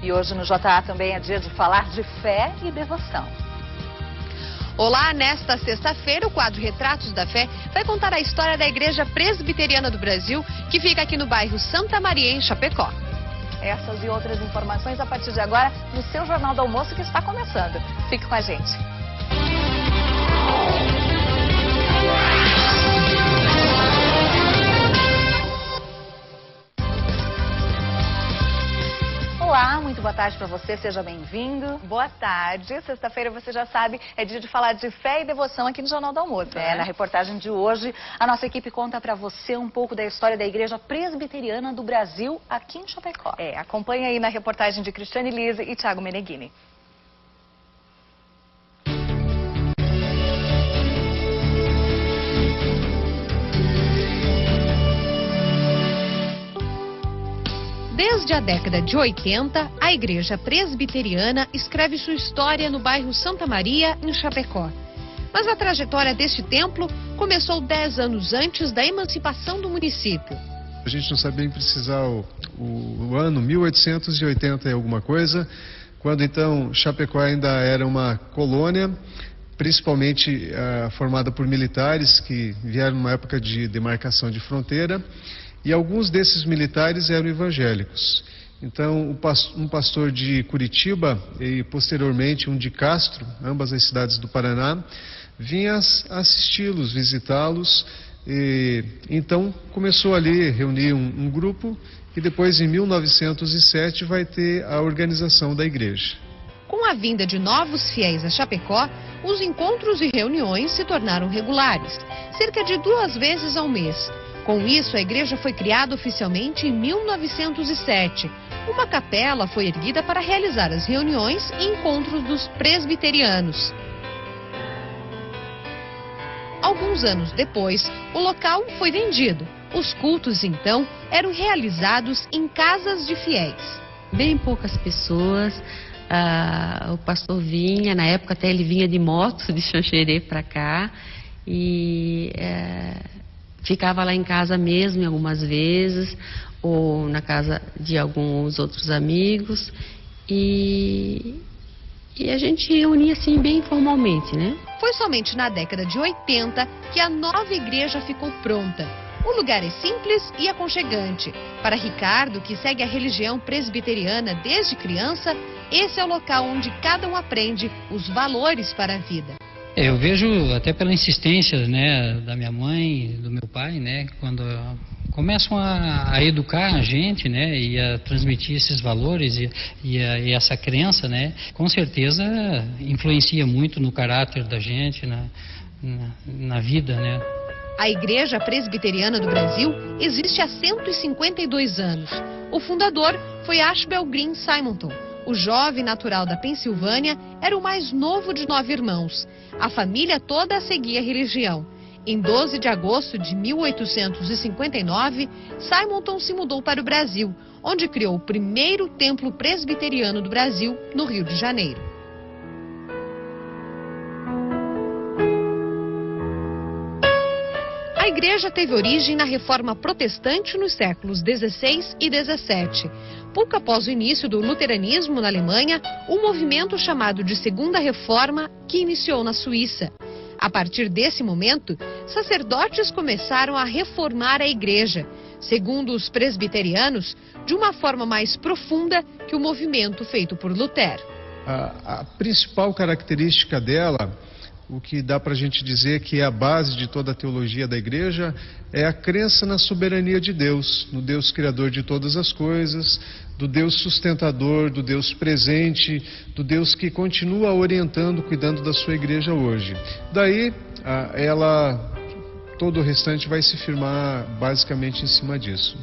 E hoje no JA também é dia de falar de fé e devoção. Olá, nesta sexta-feira o quadro Retratos da Fé vai contar a história da Igreja Presbiteriana do Brasil, que fica aqui no bairro Santa Maria, em Chapecó. Essas e outras informações a partir de agora no seu Jornal do Almoço, que está começando. Fique com a gente. Olá, muito boa tarde para você, seja bem-vindo. Boa tarde. Sexta-feira, você já sabe, é dia de falar de fé e devoção aqui no Jornal do Almoço. Na reportagem de hoje, a nossa equipe conta para você um pouco da história da Igreja Presbiteriana do Brasil aqui em Chapecó. Acompanha aí na reportagem de Cristiane Lise e Thiago Meneghini. Desde a década de 80, a Igreja Presbiteriana escreve sua história no bairro Santa Maria, em Chapecó. Mas a trajetória deste templo começou 10 anos antes da emancipação do município. A gente não sabe bem precisar o ano, 1880 e alguma coisa, quando então Chapecó ainda era uma colônia, principalmente formada por militares que vieram numa época de demarcação de fronteira. E alguns desses militares eram evangélicos. Então, um pastor de Curitiba e posteriormente um de Castro, ambas as cidades do Paraná, vinha assisti-los, visitá-los. E então começou ali a reunir um grupo e depois em 1907 vai ter a organização da igreja. Com a vinda de novos fiéis a Chapecó, os encontros e reuniões se tornaram regulares, cerca de 2 vezes ao mês. Com isso, a igreja foi criada oficialmente em 1907. Uma capela foi erguida para realizar as reuniões e encontros dos presbiterianos. Alguns anos depois, o local foi vendido. Os cultos, então, eram realizados em casas de fiéis. Bem poucas pessoas. O pastor vinha, na época até ele vinha de moto, de Xanxerê para cá. E ficava lá em casa mesmo, algumas vezes, ou na casa de alguns outros amigos, e a gente reunia assim bem informalmente, né? Foi somente na década de 80 que a nova igreja ficou pronta. O lugar é simples e aconchegante. Para Ricardo, que segue a religião presbiteriana desde criança, esse é o local onde cada um aprende os valores para a vida. Eu vejo até pela insistência, né, da minha mãe, do meu pai, né, quando começam a educar a gente, né, e a transmitir esses valores e essa crença, né, com certeza influencia muito no caráter da gente, na vida, né. A Igreja Presbiteriana do Brasil existe há 152 anos. O fundador foi Ashbel Green Simonton. O jovem natural da Pensilvânia era o mais novo de 9 irmãos. A família toda seguia a religião. Em 12 de agosto de 1859, Simonton se mudou para o Brasil, onde criou o primeiro templo presbiteriano do Brasil, no Rio de Janeiro. A igreja teve origem na Reforma Protestante nos séculos 16 e 17. Pouco após o início do luteranismo na Alemanha, um movimento chamado de Segunda Reforma que iniciou na Suíça. A partir desse momento, sacerdotes começaram a reformar a igreja, segundo os presbiterianos, de uma forma mais profunda que o movimento feito por Lutero. A principal característica dela, o que dá para a gente dizer que é a base de toda a teologia da igreja, é a crença na soberania de Deus, no Deus criador de todas as coisas, do Deus sustentador, do Deus presente, do Deus que continua orientando, cuidando da sua igreja hoje. Daí, todo o restante vai se firmar basicamente em cima disso.